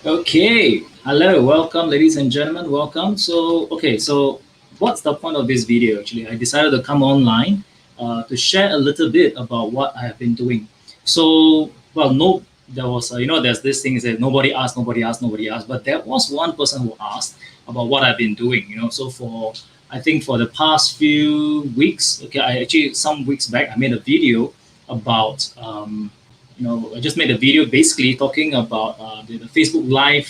Okay, hello, welcome, ladies and gentlemen, welcome. So what's the point of this video? Actually, I decided to come online to share a little bit about what I have been doing. So, well, no, there was, there's this thing is that nobody asked, but there was one person who asked about what I've been doing. I think for the past few weeks, okay, some weeks back, I made a video about I just made a video basically talking about the Facebook Live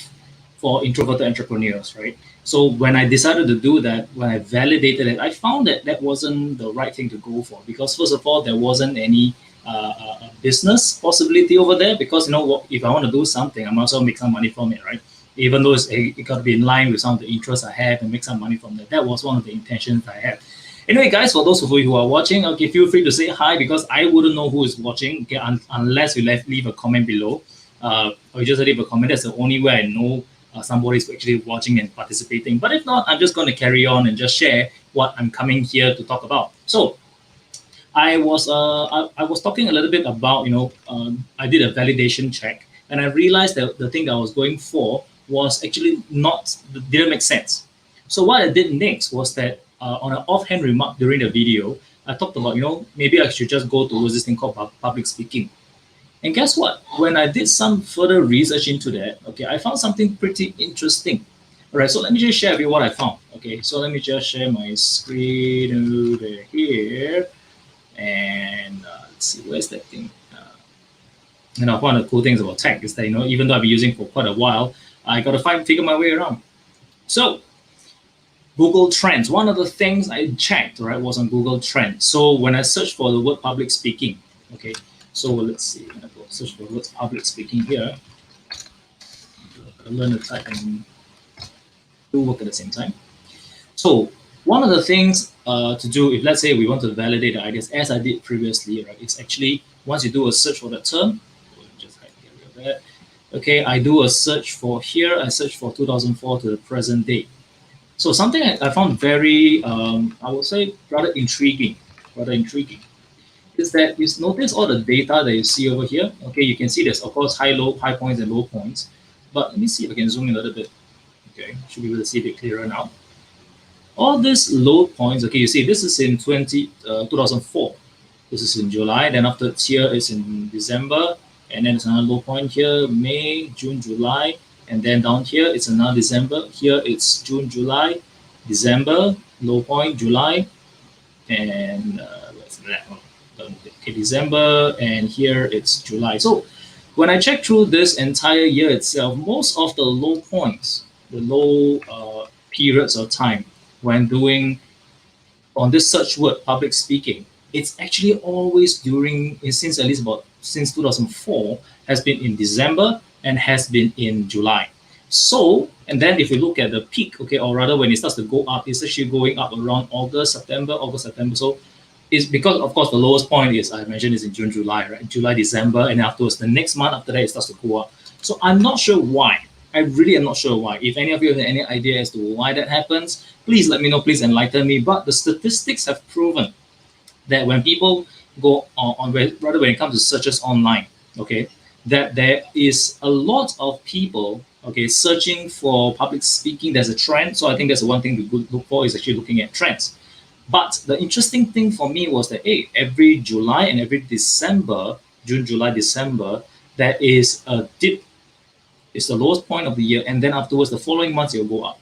for introverted entrepreneurs, right? So when I decided to do that, when I validated it, I found that that wasn't the right thing to go for because first of all, there wasn't any business possibility over there because if I want to do something, I might also make some money from it, right? Even though it got to be in line with some of the interests I have and make some money from that. That was one of the intentions I had. Anyway, guys, for those of you who are watching, okay, feel free to say hi because I wouldn't know who is watching, okay, unless you leave a comment below. Or you just leave a comment. That's the only way I know somebody is actually watching and participating. But if not, I'm just going to carry on and just share what I'm coming here to talk about. So I was talking a little bit about I did a validation check and I realized that the thing that I was going for was actually not didn't make sense. So what I did next was that on an offhand remark during the video, I talked about maybe I should just go towards this thing called public speaking. And guess what? When I did some further research into that, okay, I found something pretty interesting. All right, so let me just share with you what I found. Okay, so let me just share my screen over here. And let's see, where's that thing? One of the cool things about tech is that, even though I've been using for quite a while, I got to figure my way around. So Google Trends, one of the things I checked, right, was on Google Trends. So when I searched for the word public speaking, okay, so let's see, I'm going to go search for the word public speaking here. I learn to type and do work at the same time. So one of the things to do, if let's say we want to validate the ideas, as I did previously, right, it's actually once you do a search for that term, just get rid of that. Okay, I do a search for here, I search for 2004 to the present date. So something I found very, I would say, rather intriguing, is that you notice all the data that you see over here. Okay, you can see there's of course high points and low points. But let me see if I can zoom in a little bit. Okay, should be able to see a bit clearer now. All these low points, okay, you see this is in 2004. This is in July. Then after here is in December. And then there's another low point here, May, June, July. And then down here, it's another December. Here it's June, July, December, low point, July. And what's that? Okay, December. And here it's July. So when I check through this entire year itself, most of the low points, the low periods of time, when doing on this search word public speaking, it's actually always since 2004 has been in December and has been in July. So, and then if you look at the peak, okay, or rather when it starts to go up, it's actually going up around August, September. So it's because of course the lowest point is I mentioned is in June, July, right? July, December, and afterwards the next month after that it starts to go up. So I'm not sure why. I really am not sure why. If any of you have any idea as to why that happens, please let me know, please enlighten me. But the statistics have proven that when people go rather when it comes to searches online, okay, that there is a lot of people, okay, searching for public speaking. There's a trend. So I think that's the one thing to look for is actually looking at trends. But the interesting thing for me was that, hey, every July and every December, June, July, December, there is a dip. It's the lowest point of the year, and then afterwards, the following months, it'll go up.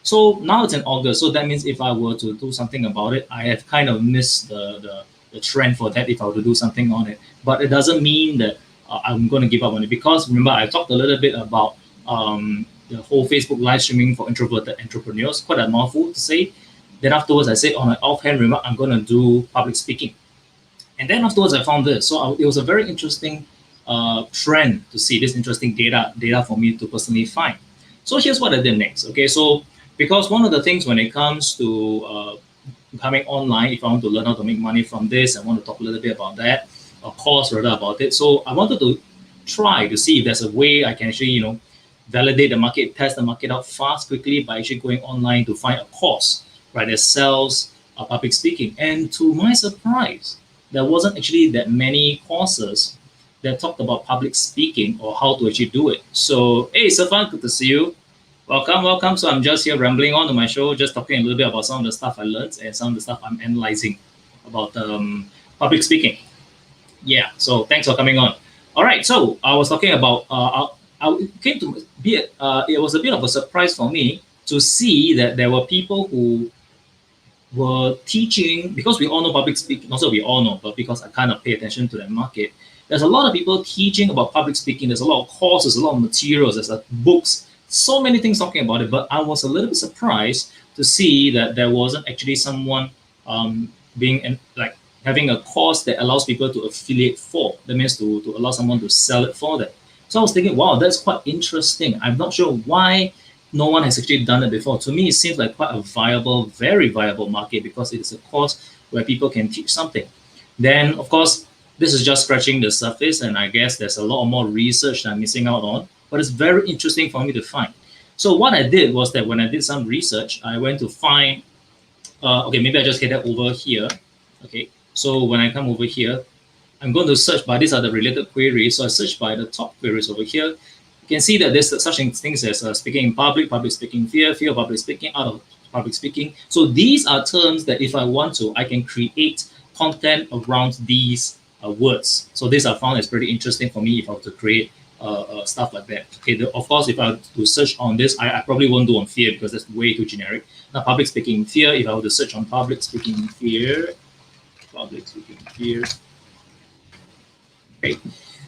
So now it's in August, so that means if I were to do something about it, I have kind of missed the trend for that if I were to do something on it. But it doesn't mean that I'm going to give up on it because remember, I talked a little bit about the whole Facebook live streaming for introverted entrepreneurs, quite a mouthful to say. Then afterwards, I said on an offhand remark, I'm going to do public speaking. And then afterwards, I found this. So it was a very interesting trend to see, this interesting data for me to personally find. So here's what I did next. Okay, so because one of the things when it comes to coming online, if I want to learn how to make money from this, I want to talk a little bit about that, a course rather about it. So I wanted to try to see if there's a way I can actually, validate the market, test the market out fast, quickly by actually going online to find a course, right, that sells public speaking. And to my surprise, there wasn't actually that many courses that talked about public speaking or how to actually do it. So, hey, Safan, good to see you. Welcome, welcome. So I'm just here rambling on to my show, just talking a little bit about some of the stuff I learned and some of the stuff I'm analyzing about public speaking. Yeah, so thanks for coming on. All right, so I was talking about, I came to be, it was a bit of a surprise for me to see that there were people who were teaching, because we all know public speaking, also we all know, but because I kind of pay attention to that market, there's a lot of people teaching about public speaking. There's a lot of courses, a lot of materials, there's books, so many things talking about it. But I was a little bit surprised to see that there wasn't actually someone being like having a course that allows people to affiliate for. That means to allow someone to sell it for them. So I was thinking, wow, that's quite interesting. I'm not sure why no one has actually done it before. To me, it seems like quite a viable, very viable market because it is a course where people can teach something. Then, of course, this is just scratching the surface, and I guess there's a lot more research that I'm missing out on, but it's very interesting for me to find. So what I did was that when I did some research, I went to find, okay, maybe I just head over here. Okay, so when I come over here, I'm going to search by, these are the related queries. So I search by the top queries over here. You can see that there's such things as speaking in public, public speaking fear, fear of public speaking, out of public speaking. So these are terms that if I want to, I can create content around these words. So these are found as pretty interesting for me if I were to create stuff like that. Okay, of course, if I were to search on this, I probably won't do on fear because that's way too generic. Now, public speaking fear, if I were to search on public speaking fear, okay.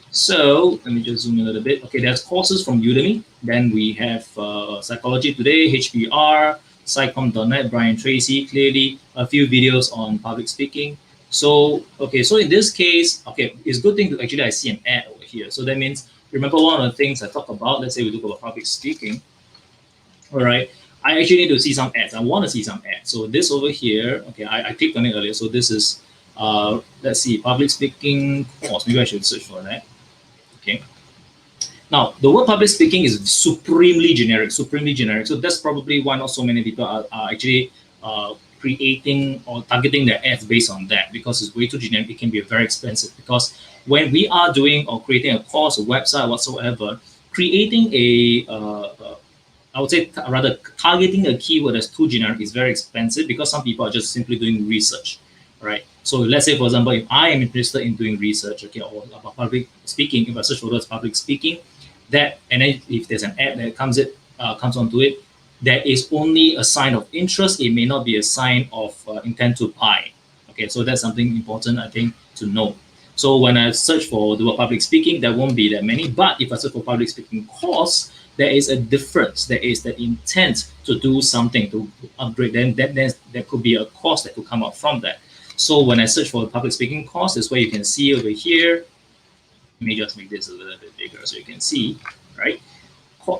So let me just zoom in a little bit. Okay, there's courses from Udemy. Then we have Psychology Today, HBR, Psychom.net, Brian Tracy, clearly a few videos on public speaking. So, okay, so in this case, okay, it's a good thing to actually I see an ad over here. So that means, remember one of the things I talked about, let's say we talk about public speaking, all right, I actually need to see some ads. I want to see some ads. So this over here, okay, I clicked on it earlier. So this is, let's see, public speaking course. Maybe I should search for that. Okay. Now, the word public speaking is supremely generic. So that's probably why not so many people are actually creating or targeting their ads based on that, because it's way too generic. It can be very expensive, because when we are doing or creating a course, a website, whatsoever, creating I would say rather targeting a keyword that's too generic is very expensive, because some people are just simply doing research, right? So let's say, for example, if I am interested in doing research, okay, or about public speaking, if I search for words public speaking, that, and then if there's an ad that comes onto it, there is only a sign of interest. It may not be a sign of intent to buy. Okay, so that's something important, I think, to know. So when I search for the word public speaking, there won't be that many. But if I search for public speaking course, there is a difference. There is the intent to do something, to upgrade. Then there could be a course that could come out from that. So when I search for a public speaking course, is where you can see over here. Let me just make this a little bit bigger so you can see, right?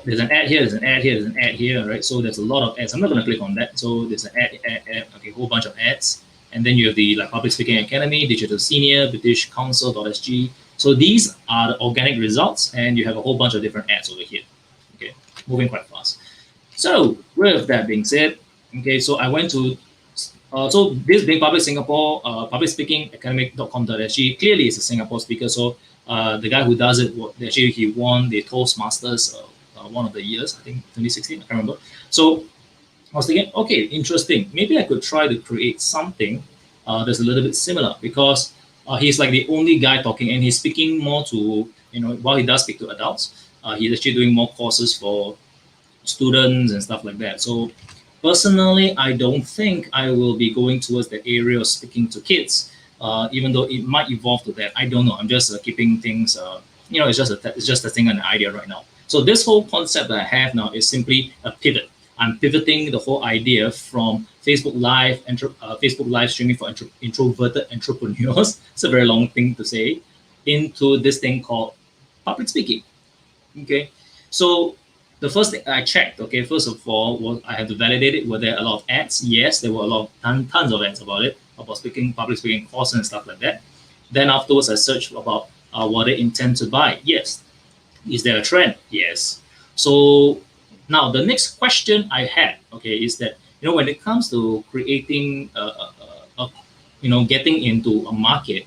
There's an ad here, there's an ad here, there's an ad here, right? So there's a lot of ads. I'm not going to click on that. So there's an ad, okay, a whole bunch of ads. And then you have the Public Speaking Academy, Digital Senior, British Council.sg. So these are the organic results, and you have a whole bunch of different ads over here. Okay, moving quite fast. So with that being said, okay, so I went to, so this being Public Singapore, Public Speaking Academic.com.sg, clearly is a Singapore speaker. So the guy who does it, actually he won the Toastmasters one of the years, I think 2016, I can't remember. So I was thinking, okay, interesting. Maybe I could try to create something that's a little bit similar, because he's like the only guy talking, and he's speaking more to, while he does speak to adults, he's actually doing more courses for students and stuff like that. So personally, I don't think I will be going towards the area of speaking to kids, even though it might evolve to that. I don't know. I'm just keeping things, it's just testing an idea right now. So this whole concept that I have now is simply a pivot. I'm pivoting the whole idea from Facebook Live streaming for introverted entrepreneurs. It's a very long thing to say, into this thing called public speaking. Okay, so the first thing I checked, okay, first of all, was I had to validate it. Were there a lot of ads? Yes, there were a lot of tons of ads about it, about public speaking courses and stuff like that. Then afterwards, I searched about what they intend to buy. Yes. Is there a trend? Yes. So now the next question I had, okay, is that, when it comes to creating, getting into a market,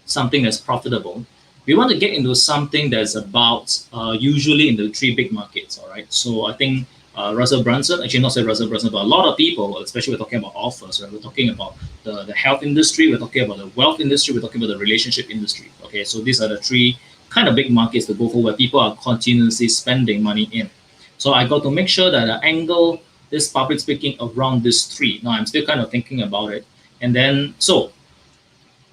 something that's profitable, we want to get into something that's about usually in the three big markets. All right. So I think Russell Brunson, actually not say Russell Brunson, but a lot of people, especially we're talking about offers, right? We're talking about the health industry, we're talking about the wealth industry, we're talking about the relationship industry. Okay, so these are the three kind of big markets to go for where people are continuously spending money in. So I got to make sure that I angle this public speaking around these three. Now I'm still kind of thinking about it. And then, so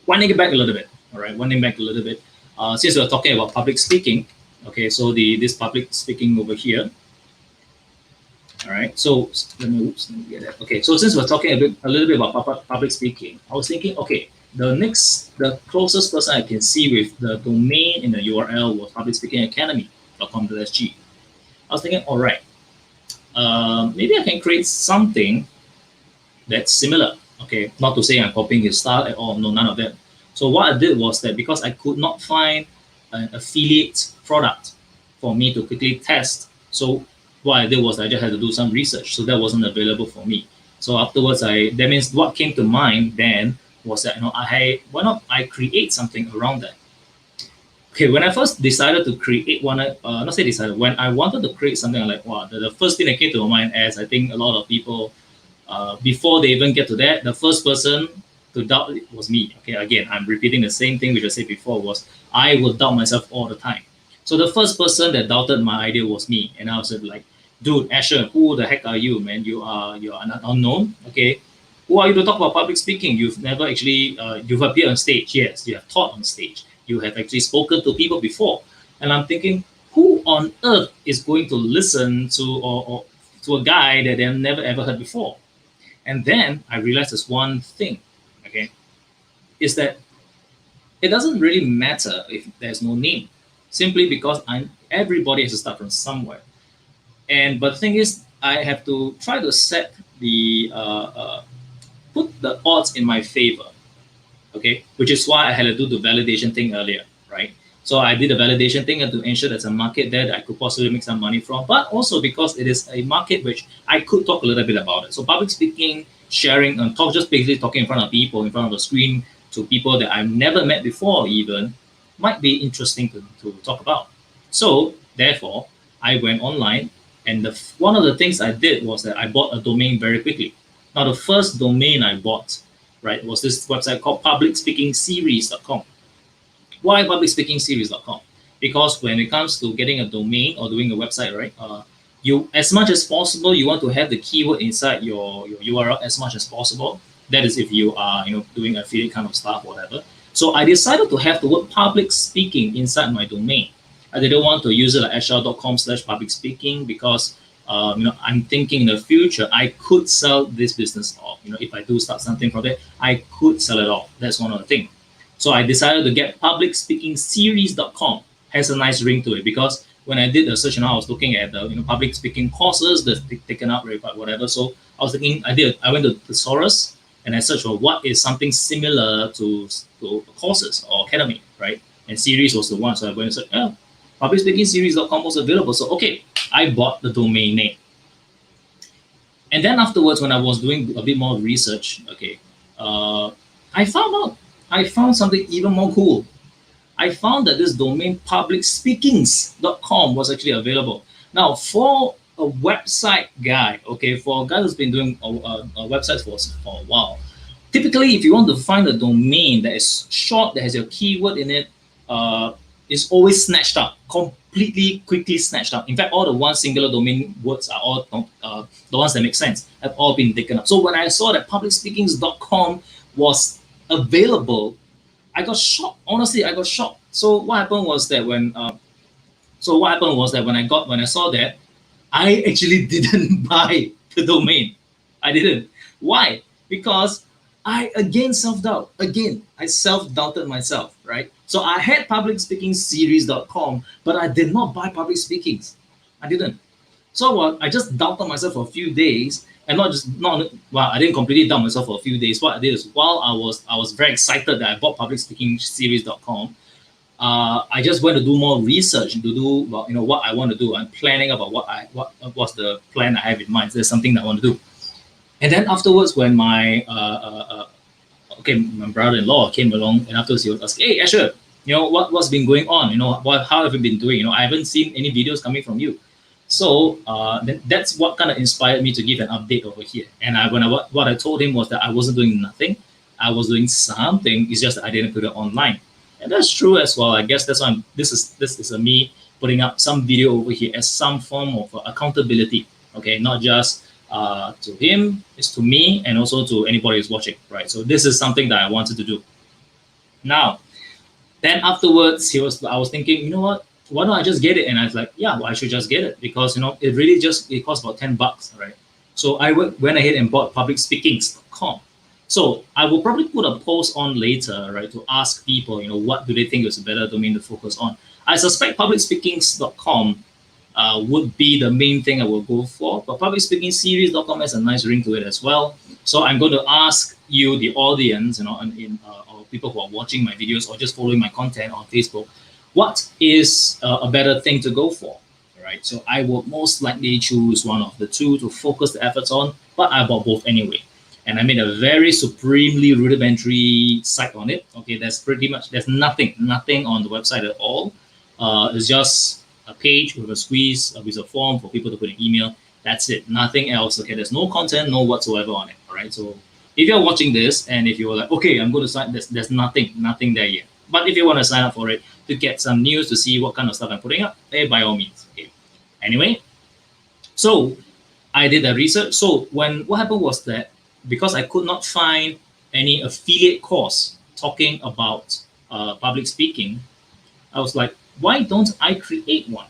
winding it back a little bit, all right, winding back a little bit. Since we're talking about public speaking, okay, so this public speaking over here, all right. So let me get that. Okay, so since we're talking a little bit about public speaking, I was thinking, okay, the closest person I can see with the domain in the URL was publicspeakingacademy.com.sg. I was thinking, all right, maybe I can create something that's similar. Okay, not to say I'm copying his style at all. No, none of that. So what I did was that because I could not find an affiliate product for me to quickly test, so what I did was I just had to do some research. So that wasn't available for me. So afterwards, that means what came to mind then was that, why not I create something around that? Okay, when I first decided to create one, not say decided, when I wanted to create something, I'm like, wow, the first thing that came to my mind, as I think a lot of people, before they even get to that, the first person to doubt it was me. Okay, again, I'm repeating the same thing which I said before, was I would doubt myself all the time. So the first person that doubted my idea was me, and I was like, "Dude, Asher, who the heck are you, man? You're an unknown, okay? Who are you to talk about public speaking? You've never actually you've appeared on stage. Yes, you have taught on stage. You have actually spoken to people before." And I'm thinking, who on earth is going to listen to or to a guy that they've never ever heard before? And then I realized there's one thing, okay, is that it doesn't really matter if there's no name, simply because everybody has to start from somewhere. But the thing is, I have to try to set put the odds in my favor, okay, which is why I had to do the validation thing earlier, right? So I did the validation thing to ensure there's a market there that I could possibly make some money from, but also because it is a market which I could talk a little bit about it. So public speaking, sharing, and just basically talking in front of people, in front of the screen, to people that I've never met before even, might be interesting to talk about. So therefore, I went online, and one of the things I did was that I bought a domain very quickly. Now, the first domain I bought, right, was this website called publicspeakingseries.com. Why publicspeakingseries.com? Because when it comes to getting a domain or doing a website, right, you, as much as possible, you want to have the keyword inside your URL as much as possible. That is if you are doing affiliate kind of stuff, whatever. So I decided to have the word public speaking inside my domain. I didn't want to use it like asher.com/public speaking because I'm thinking in the future I could sell this business off. If I do start something from it, I could sell it off. That's one of the things. So I decided to get publicspeakingseries.com. Has a nice ring to it because when I did the search, I was looking at the public speaking courses that's taken up, right, whatever. So I was thinking, I went to Thesaurus and I searched for what is something similar to courses or academy, right? And series was the one. So I went and said, yeah, publicspeakingseries.com was available. So okay, I bought the domain name. And then afterwards, when I was doing a bit more research, okay, I found something even more cool. I found that this domain publicspeakings.com was actually available. Now, for a website guy, okay, for a guy who's been doing websites for a while, typically if you want to find a domain that is short, that has your keyword in it, is always snatched up, completely quickly snatched up. In fact, all the one singular domain words are all the ones that make sense, have all been taken up. So when I saw that publicspeakings.com was available, I got shocked. Honestly, I got shocked. So what happened was that when I saw that, I actually didn't buy the domain. I didn't. Why? Because I again self-doubt. Again, I self-doubted myself, right? So I had publicspeakingseries.com, but I did not buy public speakings. I didn't. So I just doubted myself for a few days, and I didn't completely doubt myself for a few days. What I did is, while I was very excited that I bought publicspeakingseries.com, I just went to do more research to do what I want to do. I'm planning about what's the plan I have in mind. There's something that I want to do. And then afterwards, when my brother-in-law came along, and afterwards he was asking, "Hey, Asher, what's been going on, how have you been doing, I haven't seen any videos coming from you. So that's what kind of inspired me to give an update over here. And what I told him was that I wasn't doing nothing. I was doing something. It's just that I didn't put it online. And that's true as well. I guess that's why this is me putting up some video over here as some form of accountability. Okay, not just to him, it's to me and also to anybody who's watching, right? So this is something that I wanted to do. Now, then afterwards, I was thinking, you know what? Why don't I just get it? And I was like, yeah, well, I should just get it because it costs about $10, right? So I went ahead and bought publicspeakings.com. So I will probably put a post on later, right, to ask people, what do they think is a better domain to focus on. I suspect publicspeakings.com would be the main thing I will go for, but publicspeakingseries.com has a nice ring to it as well. So I'm going to ask you, the audience, or people who are watching my videos or just following my content on Facebook, what is a better thing to go for, right? So I will most likely choose one of the two to focus the efforts on, but I bought both anyway. And I made a very supremely rudimentary site on it. Okay, there's nothing on the website at all. It's just a page with a squeeze, with a form for people to put an email. That's it, nothing else. Okay, there's no content, no whatsoever on it. All right, so if you're watching this and if you're like, okay, I'm going to sign, there's nothing there yet. But if you want to sign up for it to get some news, to see what kind of stuff I'm putting up, by all means. Okay. Anyway, so I did the research. So what happened was that because I could not find any affiliate course talking about public speaking, I was like, why don't I create one?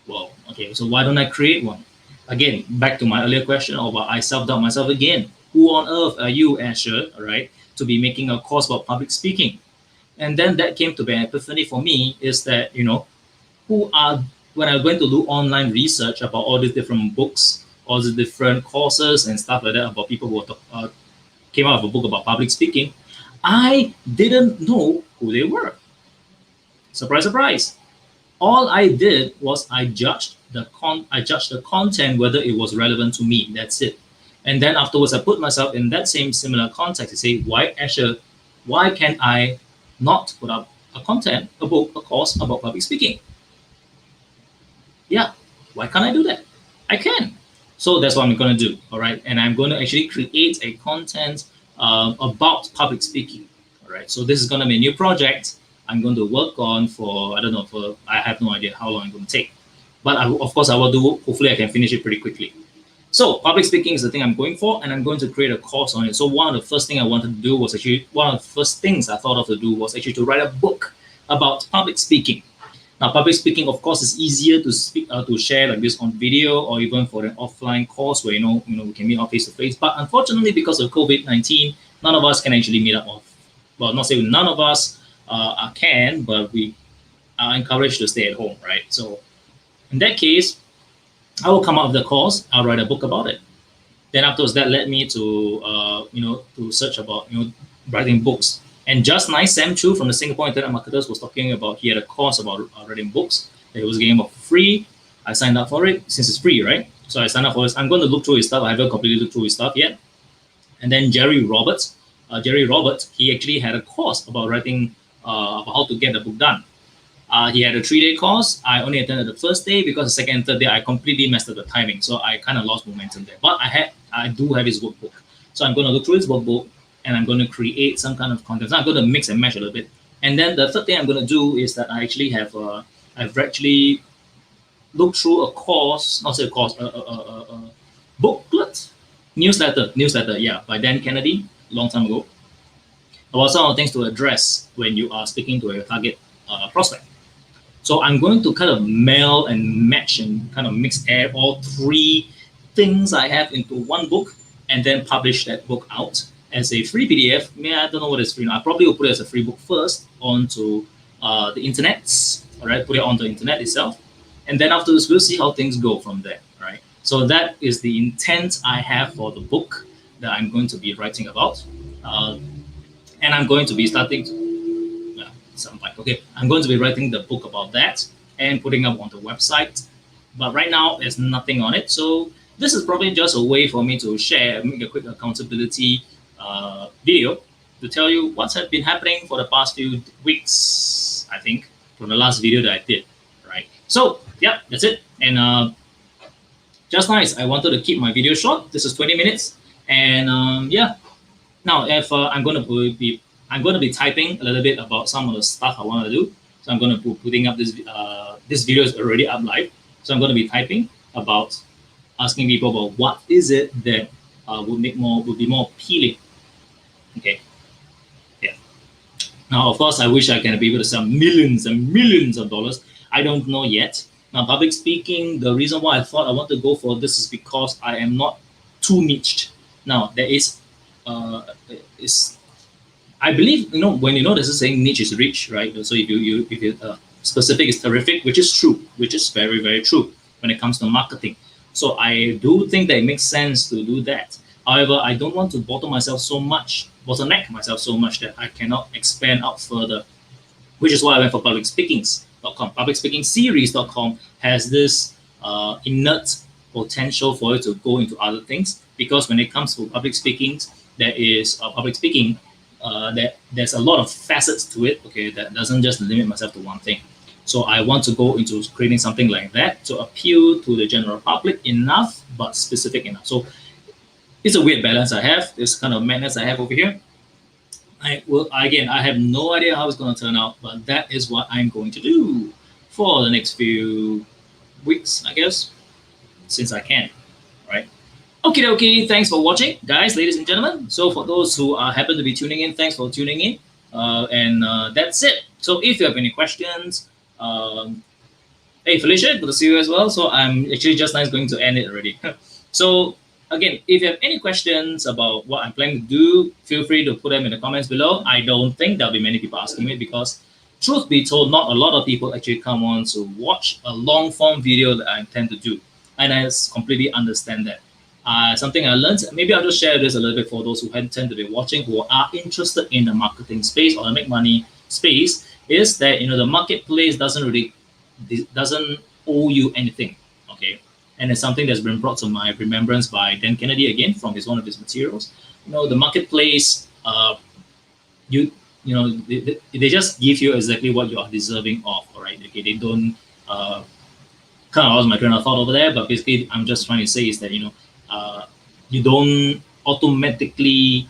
Well, okay, so why don't I create one? Again, back to my earlier question about I self-doubt myself again. Who on earth are you, Asher, right, to be making a course about public speaking? And then that came to be an epiphany for me is that, when I went to do online research about all these different books, all the different courses and stuff like that about people who came out of a book about public speaking, I didn't know who they were. Surprise, surprise. All I did was I judged the content, whether it was relevant to me. That's it. And then afterwards, I put myself in that same similar context to say, why, Asher, why can I not put up a book, a course about public speaking? Yeah, why can't I do that? I can. So that's what I'm going to do, all right? And I'm going to actually create a content about public speaking, all right? So this is going to be a new project I'm going to work on I have no idea how long I'm going to take. But of course, I will do, hopefully I can finish it pretty quickly. So public speaking is the thing I'm going for, and I'm going to create a course on it. So one of the first things I wanted to do was one of the first things I thought of to do was actually to write a book about public speaking. Now, public speaking, of course, is easier to speak to share like this on video or even for an offline course where we can meet up face to face. But unfortunately, because of COVID-19, none of us can actually meet up. Not saying none of us can, but we are encouraged to stay at home, right? So in that case, I will come out of the course. I'll write a book about it. Then afterwards, that led me to to search about writing books. And just nice, Sam Chu from the Singapore Internet Marketers was talking about, he had a course about writing books that he was getting for free. I signed up for it since it's free, right? So I signed up for this. I'm going to look through his stuff. I haven't completely looked through his stuff yet. And then Jerry Roberts, he actually had a course about writing, about how to get the book done. He had a 3-day course. I only attended the first day because the second and third day I completely messed up the timing. So I kind of lost momentum there. But I do have his workbook. So I'm going to look through his workbook and I'm going to create some kind of content. So I'm going to mix and match a little bit. And then the third thing I'm going to do is that I actually I've actually looked through a course, not say a course, a booklet, newsletter, yeah, by Dan Kennedy, long time ago, about some of the things to address when you are speaking to a target prospect. So I'm going to kind of meld and match and kind of mix all three things I have into one book and then publish that book out as a free PDF. I don't know what is free now. I probably will put it as a free book first onto the internet, all right, put it on the internet itself. And then afterwards, we'll see how things go from there, right? So that is the intent I have for the book that I'm going to be writing about. And I'm going to be I'm going to be writing the book about that and putting up on the website. But right now, there's nothing on it. So this is probably just a way for me to share, make a quick accountability video to tell you what's been happening for the past few weeks, I think, from the last video that I did, right? So, yeah, that's it. And just nice. I wanted to keep my video short. This is 20 minutes. And yeah, now if I'm going to be typing a little bit about some of the stuff I want to do. So I'm going to be putting up this video is already up live. So I'm going to be typing about asking people about what is it that would be more appealing. Okay. Yeah. Now, of course, I wish I can be able to sell millions and millions of dollars. I don't know yet. Now, public speaking, the reason why I thought I want to go for this is because I am not too niched. Now, there is I believe, when there's a saying niche is rich, right? So if you specific is terrific, which is true, which is very, very true when it comes to marketing. So I do think that it makes sense to do that. However, I don't want to bottleneck myself so much that I cannot expand out further, which is why I went for publicspeakings.com. Publicspeakingseries.com has this innate potential for it to go into other things, because when it comes to public speaking, there's a lot of facets to it, okay, that doesn't just limit myself to one thing. So I want to go into creating something like that to appeal to the general public enough, but specific enough. So it's a weird balance I have, this kind of madness I have over here. I have no idea how it's going to turn out, but that is what I'm going to do for the next few weeks, I guess, since I can, right? Okay, thanks for watching, guys, ladies and gentlemen. So for those who happen to be tuning in, thanks for tuning in. That's it. So if you have any questions, hey Felicia, good to see you as well. So I'm actually just going to end it already. So again, if you have any questions about what I'm planning to do, feel free to put them in the comments below. I don't think there'll be many people asking me, because truth be told, not a lot of people actually come on to watch a long form video that I intend to do. And I completely understand that. Something I learned, maybe I'll just share this a little bit for those who tend to be watching, who are interested in the marketing space or the make money space, is that the marketplace doesn't owe you anything, okay? And it's something that's been brought to my remembrance by Dan Kennedy again from one of his materials. The marketplace, they just give you exactly what you are deserving of, all right? Okay, they don't kind of lost my train of thought over there, but basically I'm just trying to say is that you don't automatically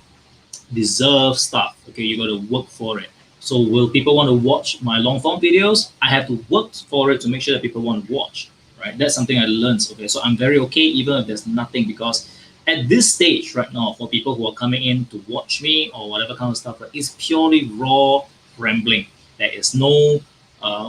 deserve stuff. Okay, you got to work for it. So will people want to watch my long form videos? I have to work for it to make sure that people want to watch, right? That's something I learned. Okay, so I'm very okay even if there's nothing, because at this stage right now, for people who are coming in to watch me or whatever kind of stuff, right, it's purely raw rambling. There is no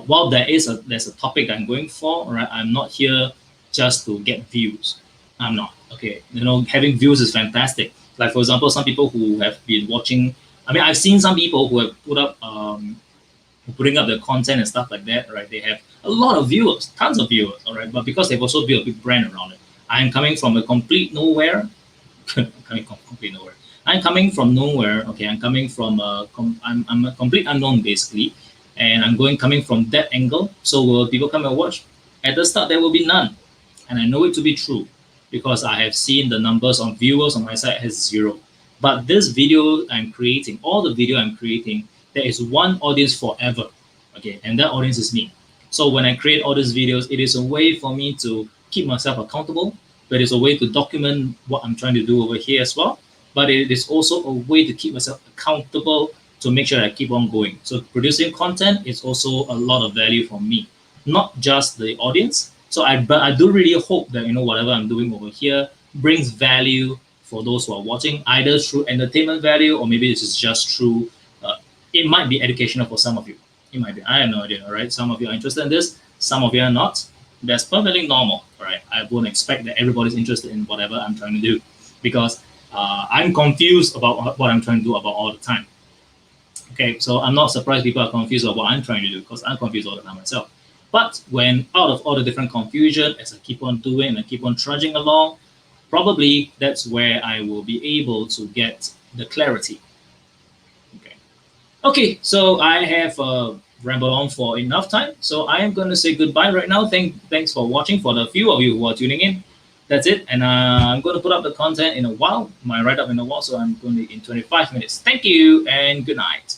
while there's a topic I'm going for, right? I'm not here just to get views. I'm not. Okay, having views is fantastic. Like for example, some people who have been watching. I mean, I've seen some people who have putting up their content and stuff like that, right? They have a lot of viewers, tons of viewers, all right. But because they've also built a big brand around it, I'm coming from a complete nowhere. I'm coming from nowhere. Okay, I'm coming from I'm a complete unknown basically, and I'm coming from that angle. So will people come and watch? At the start, there will be none, and I know it to be true, because I have seen the numbers on viewers on my site has 0. But this video I'm creating, all the video I'm creating, there is one audience forever, okay? And that audience is me. So when I create all these videos, it is a way for me to keep myself accountable, but it's a way to document what I'm trying to do over here as well. But it is also a way to keep myself accountable to make sure I keep on going. So producing content is also a lot of value for me, not just the audience. So but I do really hope that whatever I'm doing over here brings value for those who are watching, either through entertainment value, or maybe this is just through. It might be educational for some of you. It might be. I have no idea. All right. Some of you are interested in this. Some of you are not. That's perfectly normal. All right. I won't expect that everybody's interested in whatever I'm trying to do, because I'm confused about what I'm trying to do about all the time. Okay. So I'm not surprised people are confused about what I'm trying to do, because I'm confused all the time myself. But when out of all the different confusion, as I keep on doing and I keep on trudging along, probably that's where I will be able to get the clarity. Okay, so I have rambled on for enough time. So I am going to say goodbye right now. Thanks for watching. For the few of you who are tuning in, That's it. And I'm going to put up the content in a while, my write up in a while. So I'm going to in 25 minutes. Thank you and good night.